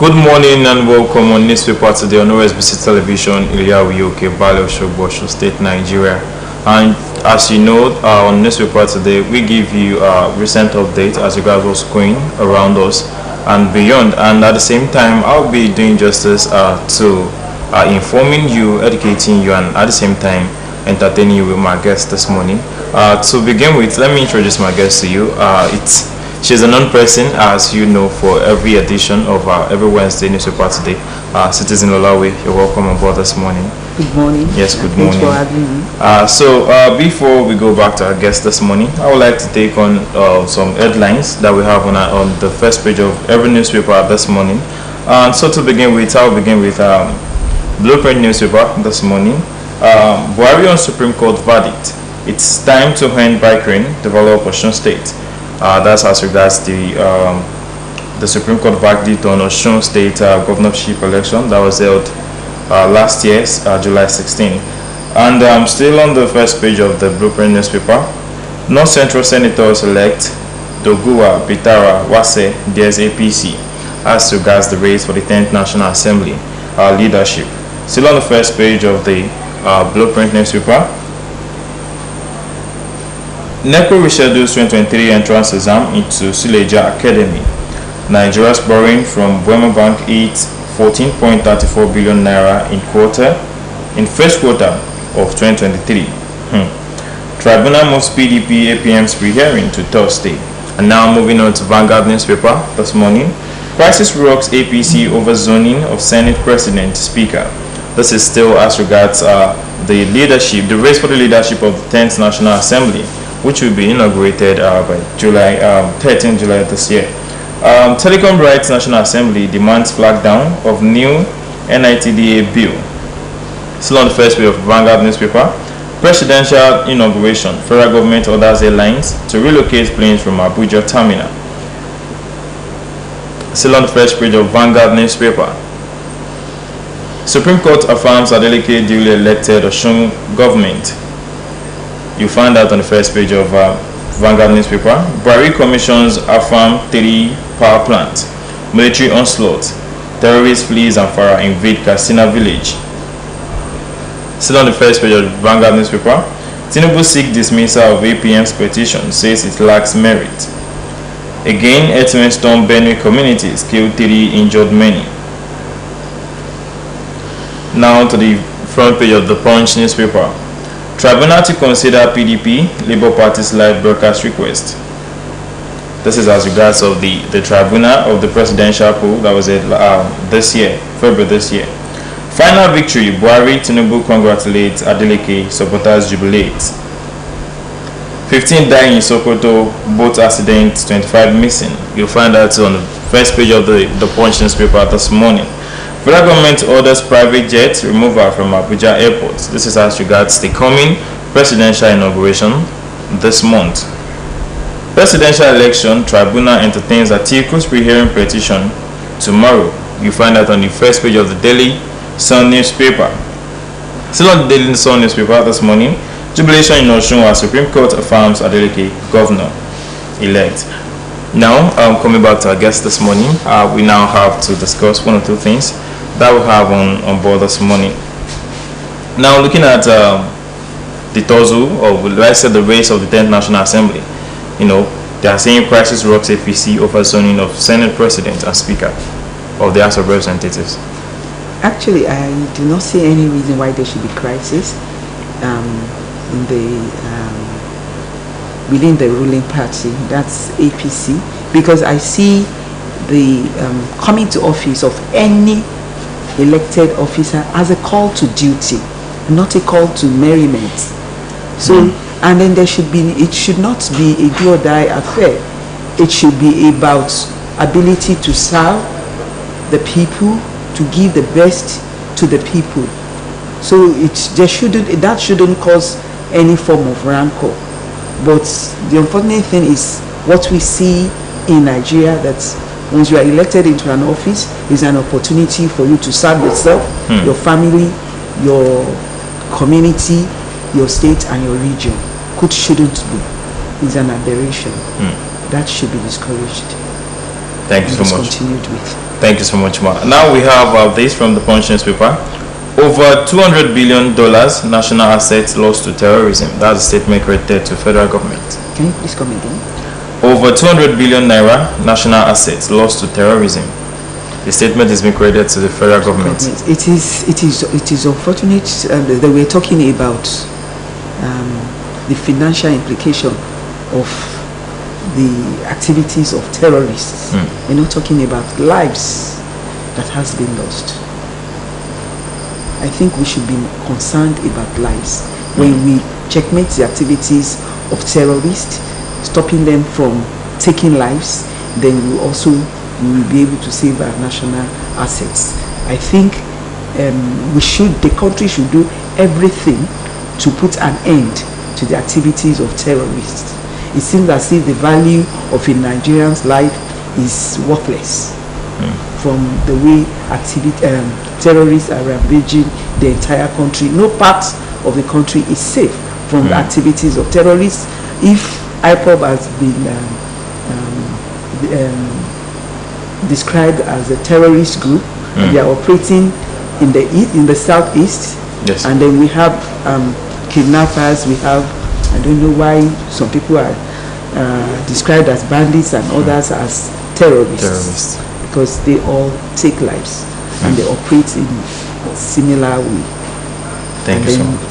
Good morning and welcome on newspaper today on Osbc television, Iliawiyoke, Valley of Shogbo, State, Nigeria. And as you know, on newspaper today, we give you a recent update as regards what's going around us and beyond. And at the same time, I'll be doing justice to informing you, educating you, and at the same time, entertaining you with my guest this morning. To begin with, let me introduce my guest to you. She's a known person, as you know, for every edition of every Wednesday newspaper today. Citizen Lolawe, you're welcome on board this morning. Good morning. Yes, good morning. Thanks for having me. So before we go back to our guest this morning, I would like to take on some headlines that we have on the first page of every newspaper this morning. So to begin with, I'll begin with Blueprint newspaper this morning. Buhari on Supreme Court verdict. It's time to end bickering, develop Osun State. That's as regards the Supreme Court verdict on Osun State governorship election that was held last year, July 16. And still on the first page of the Blueprint newspaper, North Central Senators elect Doguwa, Bitara, Wase, there's APC as regards the race for the 10th National Assembly leadership. Still on the first page of the Blueprint newspaper, NECO reschedules 2023 entrance exam into Suleja Academy. Nigeria's borrowing from Wema Bank hits 14.34 billion naira in first quarter of 2023. Tribunal moves PDP APM's pre-hearing to Thursday. And now moving on to Vanguard newspaper this morning. Crisis rocks APC over zoning of Senate President Speaker. This is still as regards the leadership, the race for the leadership of the 10th National Assembly, which will be inaugurated by 13 July this year. Telecom Rights National Assembly demands flag down of new NITDA bill. Still on the first page of Vanguard newspaper, presidential inauguration. Federal government orders airlines to relocate planes from Abuja terminal. Still on the first page of Vanguard newspaper, Supreme Court affirms Adeleke duly elected Osun government. You find that on the first page of Vanguard newspaper. Buhari commissions affirm 3 power plants. Military onslaught. Terrorist flees and Farah invade Katsina village. Still on the first page of Vanguard newspaper, Tinubu seek dismissal of APM's petition, says it lacks merit. Again, earthquake storm Benue communities, killed 3, injured many. Now to the front page of the Punch newspaper. Tribunal to consider PDP Labour Party's live broadcast request. This is as regards of the tribunal of the presidential poll that was this year, February this year. Final victory, Buhari, Tinubu congratulates Adeleke, supporters jubilate. 15 die in Sokoto, boat accident, 25 missing. You'll find that on the first page of the Punch newspaper this morning. Federal government orders private jet removal from Abuja airport. This is as regards the coming presidential inauguration this month. Presidential election, tribunal entertains Atiku's pre-hearing petition tomorrow. You find that on the first page of the Daily Sun newspaper. Still on the Daily Sun newspaper this morning, jubilation in Osun as Supreme Court affirms Adeleke governor-elect. Now, coming back to our guest this morning, we now have to discuss one or two things that we have on board this morning. Now, looking at the tussle, or let's say the race of the 10th National Assembly, they are saying crisis rocks APC over zoning of Senate President and Speaker of the House of Representatives. Actually, I do not see any reason why there should be crisis within the ruling party, that's APC, because I see the coming to office of any elected officer as a call to duty, not a call to merriment. So, and then it should not be a do or die affair. It should be about ability to serve the people, to give the best to the people. So that shouldn't cause any form of rancor. But the unfortunate thing is what we see in Nigeria, that once you are elected into an office, is an opportunity for you to serve yourself, your family, your community, your state, and your region. Shouldn't be. It's an aberration. That should be discouraged. Thank you so much. Continued with. Thank you so much, Ma. Now we have this from the Punch newspaper. Over $200 billion national assets lost to terrorism. That's a statement credited to federal government. Can you please come again? Over 200 billion naira national assets lost to terrorism. The statement has been credited to the federal government. It is unfortunate that we're talking about the financial implication of the activities of terrorists. We're not talking about lives that has been lost. I think we should be concerned about lives. When we checkmate the activities of terrorists, stopping them from taking lives, then we will be able to save our national assets. I think the country should do everything to put an end to the activities of terrorists. It seems as if the value of a Nigerian's life is worthless from the way terrorists are ravaging the entire country. No part of the country is safe from the activities of terrorists. If IPOB has been described as a terrorist group, they are operating in the east, in the southeast, yes. And then we have kidnappers. We have, I don't know why some people are described as bandits and others as terrorists, because they all take lives and they operate in a similar way. Thank you so much.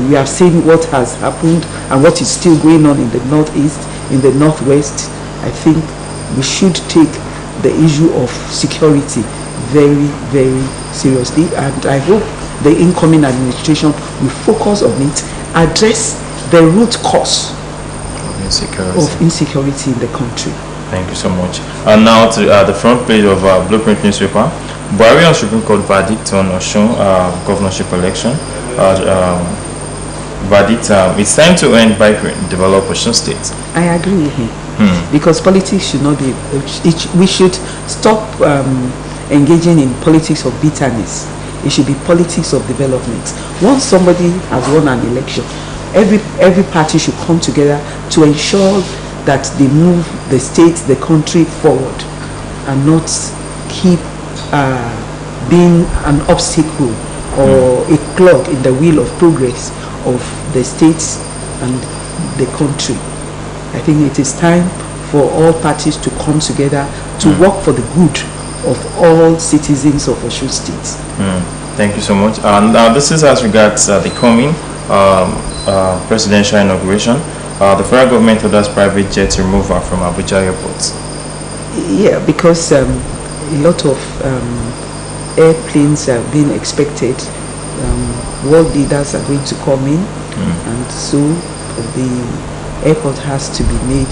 We have seen what has happened and what is still going on in the northeast, in the northwest. I think we should take the issue of security very, very seriously, and I hope the incoming administration will focus on it, address the root cause of insecurity in the country. Thank you so much. And now to the front page of Blueprint newspaper. Buhari on Supreme Court verdict on Osun governorship election. Verdict, it's time to end bickering, develop Osun State. I agree with him. Because politics should not be, we should stop engaging in politics of bitterness. It should be politics of development. Once somebody has won an election, every party should come together to ensure that they move the state, the country forward, and not keep being an obstacle or a clog in the wheel of progress of the states and the country. I think it is time for all parties to come together to work for the good of all citizens of Osun State. Thank you so much. Now this is as regards the coming presidential inauguration. The federal government orders private jets removal from Abuja airports. Yeah, because a lot of airplanes are being expected. World leaders are going to come in, and so the airport has to be made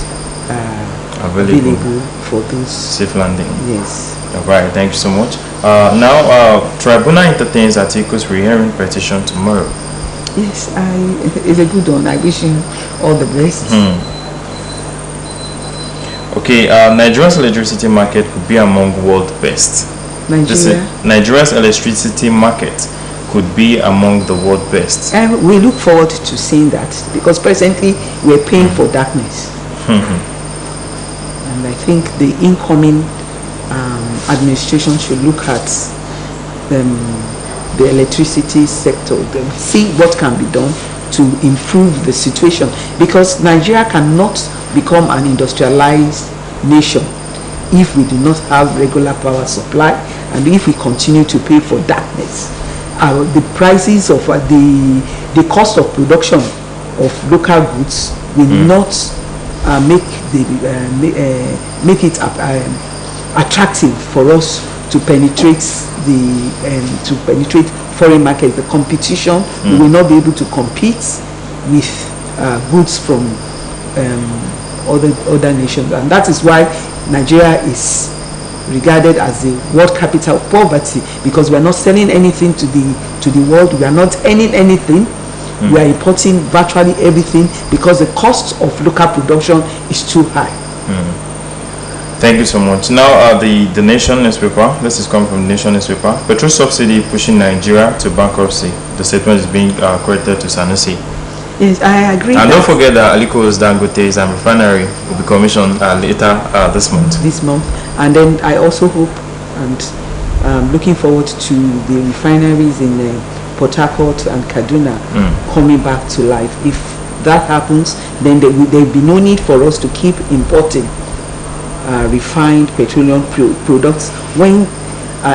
available for those safe landing. Yes. All right. Thank you so much. Now, Tribunal entertains Atiku's rehearing petition tomorrow. Yes, it's a good one. I wish him all the best. Okay, Nigeria's electricity market could be among world best. Nigeria's electricity market could be among the world best. And we look forward to seeing that, because presently we're paying for darkness. And I think the incoming administration should look at the electricity sector, see what can be done to improve the situation, because Nigeria cannot become an industrialized nation if we do not have regular power supply, and if we continue to pay for darkness. The prices of the cost of production of local goods will not make it attractive for us to penetrate foreign markets. The competition, we will not be able to compete with goods from other nations, and that is why Nigeria is regarded as the world capital of poverty, because we are not selling anything to the world. We are not earning anything. We are importing virtually everything because the cost of local production is too high. Thank you so much. Now, the Nation newspaper. This is coming from the Nation newspaper. Petrol subsidy pushing Nigeria to bankruptcy. The statement is being credited to Sanusi. Yes, I agree. And don't forget that Aliko's Dangote's refinery will be commissioned later this month. And then I also hope and looking forward to the refineries in Port Harcourt and Kaduna coming back to life. If that happens, then there will be no need for us to keep importing refined petroleum products when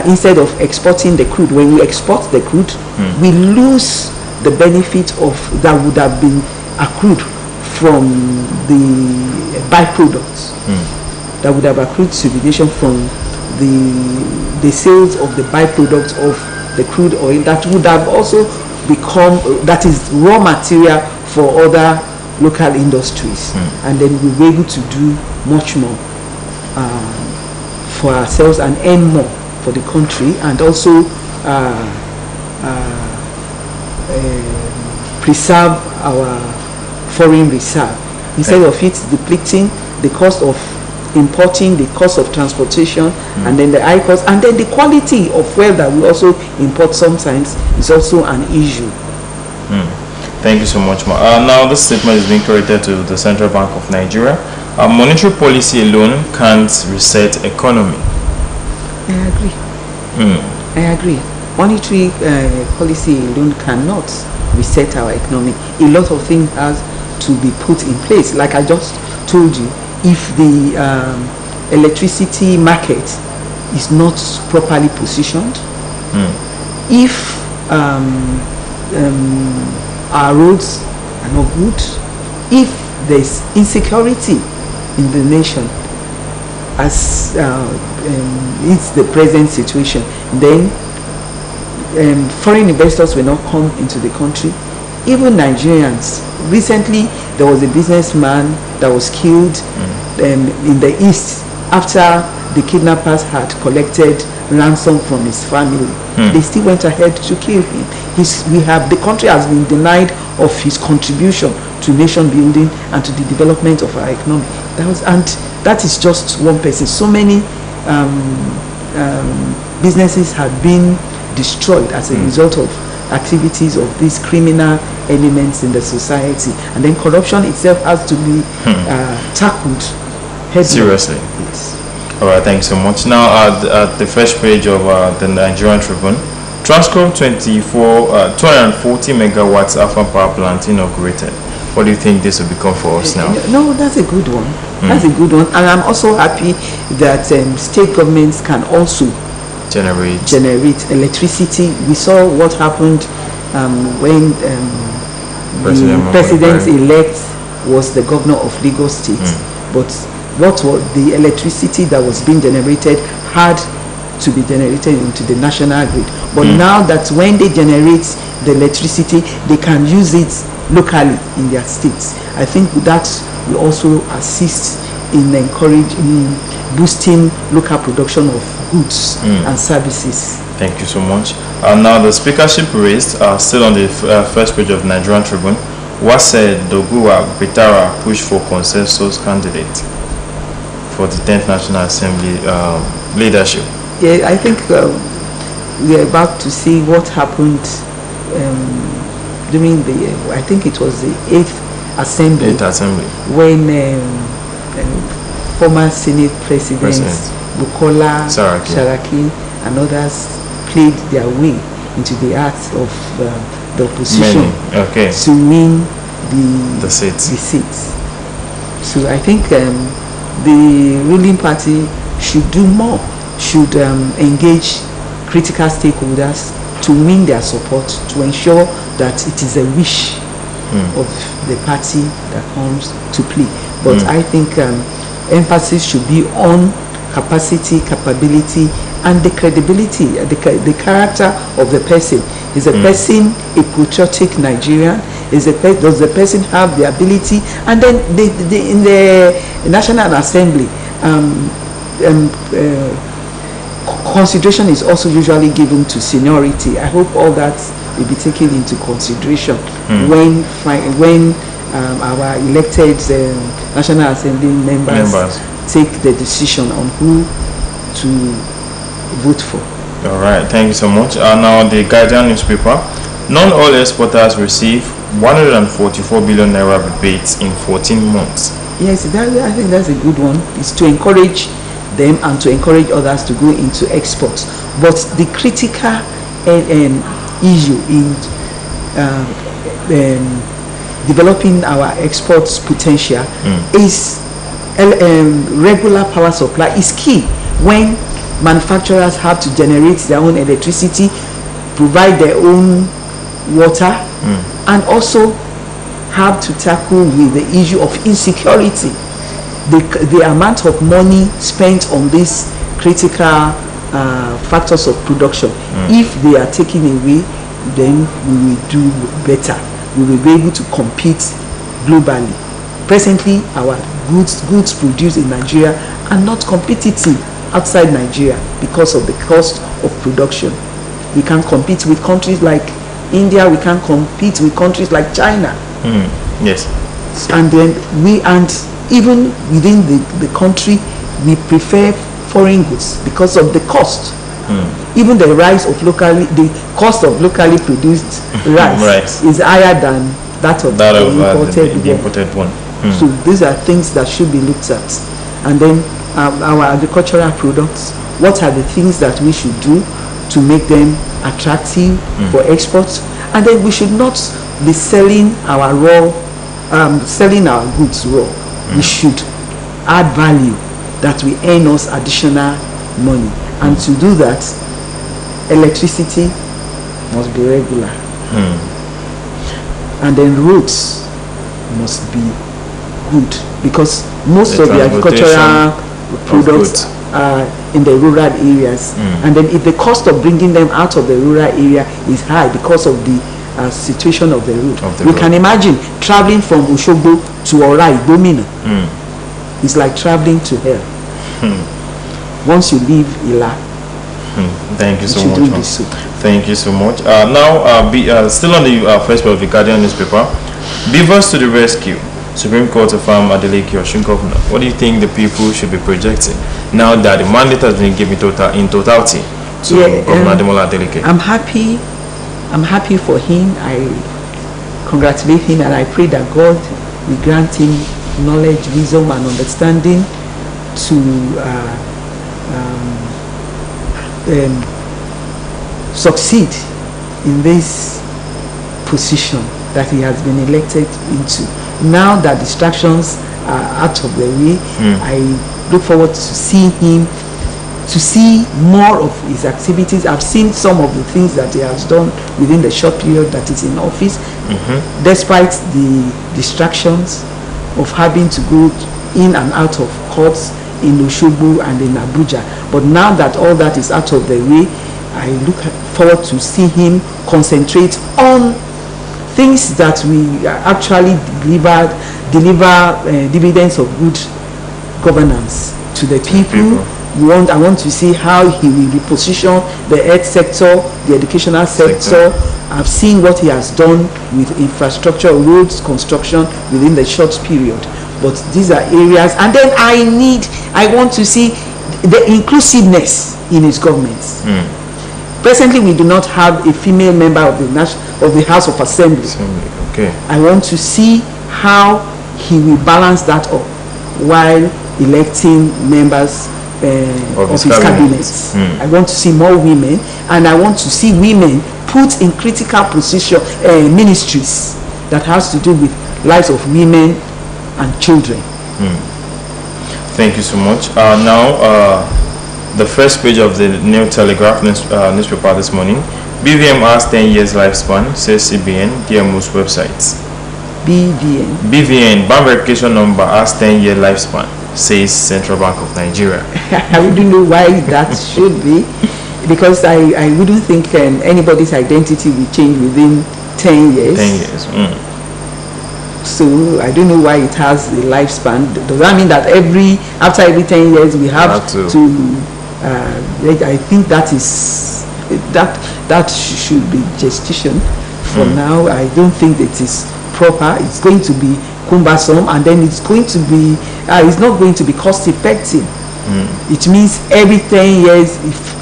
instead of exporting the crude. When we export the crude, we lose the benefit of that would have been accrued from the byproducts that would have accrued to the nation from the sales of the byproducts of the crude oil that would have also become, that is raw material for other local industries, and then we'll be able to do much more for ourselves and earn more for the country, and also preserve our foreign reserve instead of it depleting the cost of importing, the cost of transportation, and then the high cost, and then the quality of fuel that we also import sometimes is also an issue. Thank you so much, Ma. Now this statement is being credited to the Central Bank of Nigeria. Monetary policy alone can't reset economy. I agree. I agree. Monetary policy alone cannot reset our economy. A lot of things has to be put in place. Like I just told you, if the electricity market is not properly positioned, if our roads are not good, if there's insecurity in the nation as it's the present situation, then foreign investors will not come into the country. Even Nigerians. Recently, there was a businessman that was killed in the east after the kidnappers had collected ransom from his family. They still went ahead to kill him. The country has been denied of his contribution to nation building and to the development of our economy. That is just one person. So many businesses have been destroyed as a result of activities of these criminal elements in the society, and then corruption itself has to be tackled seriously. Yes. All right, thanks so much. Now at the first page of the Nigerian Tribune, Transcorp 240 megawatts Afan power plant inaugurated. What do you think this will become for us now? No, that's a good one. That's a good one, and I'm also happy that state governments can also generate electricity. We saw what happened when the president-elect was the governor of Lagos State. But what was the electricity that was being generated had to be generated into the national grid. But now that when they generate the electricity, they can use it locally in their states. I think that will also assist in boosting local production of goods and services. Thank you so much. Now the speakership raised still on the first page of Nigerian Tribune. Wase Doguwa Bitara pushed for consensus candidate for the 10th National Assembly leadership. Yeah, I think we are about to see what happened during I think it was the 8th Assembly. When former Senate President Bukola Saraki and others played their way into the hearts of the opposition to win the seats. So I think the ruling party should do more, should engage critical stakeholders to win their support, to ensure that it is a wish of the party that comes to play. But I think emphasis should be on capacity, capability, and the credibility, the character of the person. Is the person a patriotic Nigerian? Does the person have the ability? And then in the National Assembly, consideration is also usually given to seniority. I hope all that will be taken into consideration when our elected National Assembly members take the decision on who to vote for. All right, thank you so much. Now the Guardian newspaper. Non-oil exporters receive 144 billion naira rebates in 14 months. Yes, I think that's a good one. It's to encourage them and to encourage others to go into exports. But the critical issue in developing our exports potential is regular power supply is key. When manufacturers have to generate their own electricity, provide their own water, and also have to tackle with the issue of insecurity. The amount of money spent on these critical factors of production, if they are taken away, then we will do better. We will be able to compete globally. Presently, our goods produced in Nigeria are not competitive outside Nigeria because of the cost of production. We can compete with countries like India, we can compete with countries like China. Yes. And then even within the country, we prefer foreign goods because of the cost. Even the cost of locally produced rice is higher than that of the imported one. So these are things that should be looked at. And then our agricultural products, what are the things that we should do to make them attractive for exports? And then we should not be selling our goods raw. We should add value that will earn us additional money. And to do that, electricity must be regular. And then roads must be good, because most of the agricultural products are in the rural areas. And then if the cost of bringing them out of the rural area is high because of the situation of the road, we can imagine traveling from Oshogbo to Orai, Domino. It's like traveling to hell. Once you leave Ila. Thank you so much. Thank you so much. Now, still on the first page of the Guardian newspaper, Beavers to the rescue. Supreme Court affirmed Adeleke Osun governor. What do you think the people should be projecting now that the mandate has been given in totality to Governor Ademola Adeleke? I'm happy for him. I congratulate him, and I pray that God will grant him knowledge, wisdom, and understanding to succeed in this position that he has been elected into. Now that distractions are out of the way, I look forward to see more of his activities. I've seen some of the things that he has done within the short period that he's in office, despite the distractions of having to go in and out of courts in Oshogbo and in Abuja. But now that all that is out of the way, I look forward to see him concentrate on things that we actually deliver dividends of good governance to the people. I want to see how he will reposition the health sector, the educational sector. I've seen what he has done with infrastructure, roads, construction within the short period. But these are areas, and then I want to see the inclusiveness in his government. Presently, we do not have a female member of the House of Assembly. Okay. I want to see how he will balance that up while electing members of his cabinet. I want to see more women, and I want to see women put in critical position ministries that has to do with lives of women and children. Thank you so much. The first page of the New Telegraph newspaper this morning. BVM has 10 years lifespan, says CBN, DMO's websites. BVN, bank verification number, has 10-year lifespan, says Central Bank of Nigeria. I wouldn't know why that should be, because I wouldn't think anybody's identity will change within 10 years. 10 years. So I don't know why it has a lifespan. Does that mean that after every 10 years we have to I think that should be gestation. For now, I don't think it is proper. It's going to be cumbersome, and then it's going to be it's not going to be cost effective. It means every 10 years, if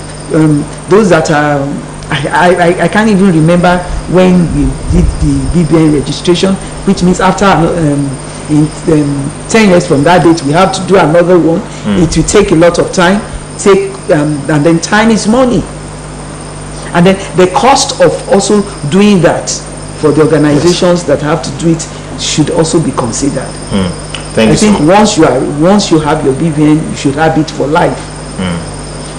those that are I can't even remember when we did the BBN registration, which means after in 10 years from that date we have to do another one. It will take a lot of time, and then time is money. And then the cost of also doing that for the organizations that have to do it should also be considered. I think once you have your BVN, you should have it for life.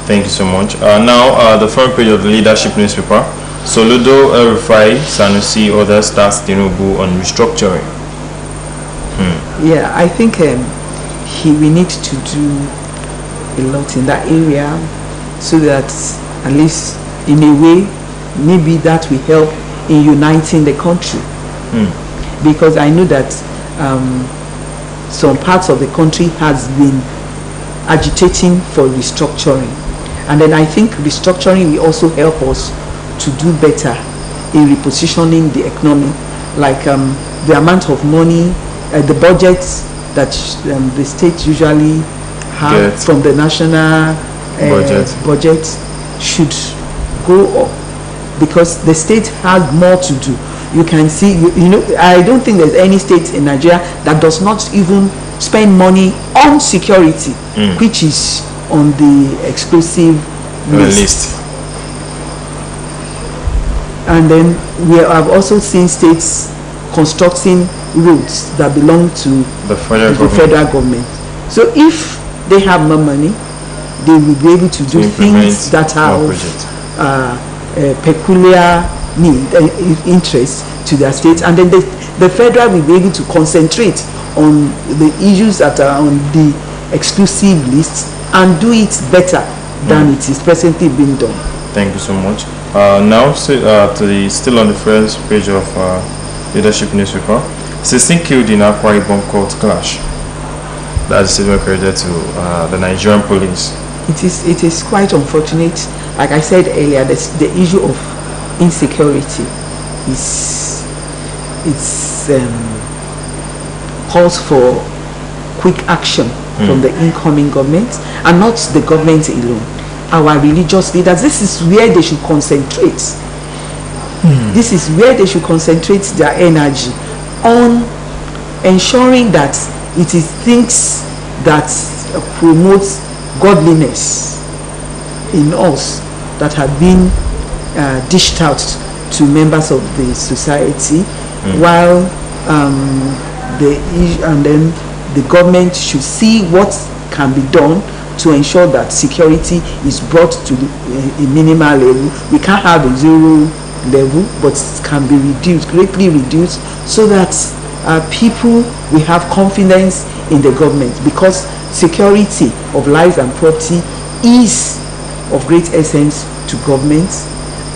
Thank you so much. Now, the front page of the leadership newspaper. Soludo, El-Rufai, Sanusi, others start Tinubu on restructuring. Yeah, I think we need to do a lot in that area, so that at least in a way, maybe that will help in uniting the country. Because I know that some parts of the country has been agitating for restructuring, and then I think restructuring will also help us to do better in repositioning the economy, like the amount of money, the budgets that the states usually have from the national budget should go up, because the state has more to do. You can see, I don't think there's any state in Nigeria that does not even spend money on security, which is on the exclusive list. And then we have also seen states constructing roads that belong to the federal government. So if they have more money, they will be able to do things that are of peculiar need, interest to their states, and then the federal will be able to concentrate on the issues that are on the exclusive list and do it better than it is presently being done. Thank you so much. Now, still on the first page of leadership newspaper, 16 killed in Akwa Ibom court clash. That's a statement credited to the Nigerian police. It is quite unfortunate. Like I said earlier, the issue of insecurity calls for quick action from the incoming government, and not the government alone. Our religious leaders, this is where they should concentrate. This is where they should concentrate their energy on ensuring that it is things that promotes godliness in us that have been dished out to members of the society, while the government should see what can be done to ensure that security is brought to a minimal level. We can't have a zero level, but it can be reduced, greatly reduced, so that people will have confidence in the government, because security of lives and property is of great essence to governments.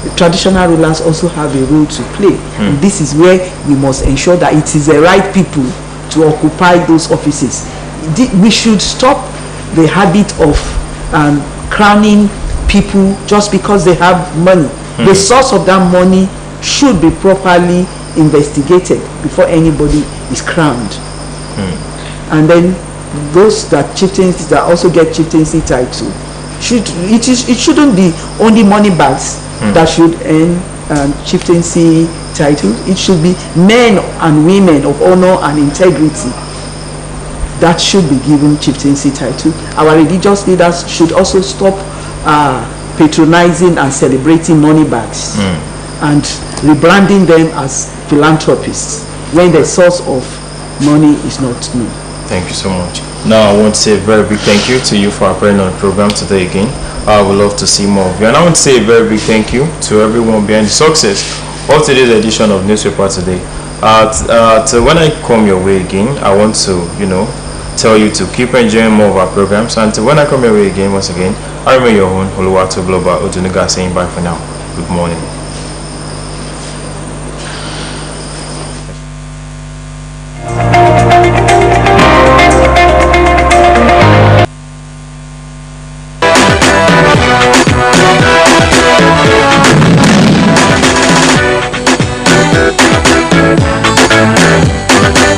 The traditional rulers also have a role to play. And this is where we must ensure that it is the right people to occupy those offices. We should stop the habit of crowning people just because they have money. The source of that money should be properly investigated before anybody is crowned. And then those that chieftains that also get chieftaincy title, it shouldn't be only money bags that should earn chieftaincy title. It should be men and women of honor and integrity that should be given chieftaincy title. Our religious leaders should also stop patronizing and celebrating money bags and rebranding them as philanthropists when the source of money is not known. Thank you so much. Now I want to say a very big thank you to you for appearing on the program today again. I would love to see more of you, and I want to say a very big thank you to everyone behind the success of today's edition of Newspaper Today. When I come your way again, I want to tell you to keep enjoying more of our programs, and when I come your way again, once again, I remain your own Oluwatu Global Odunuga saying bye for now. Good morning.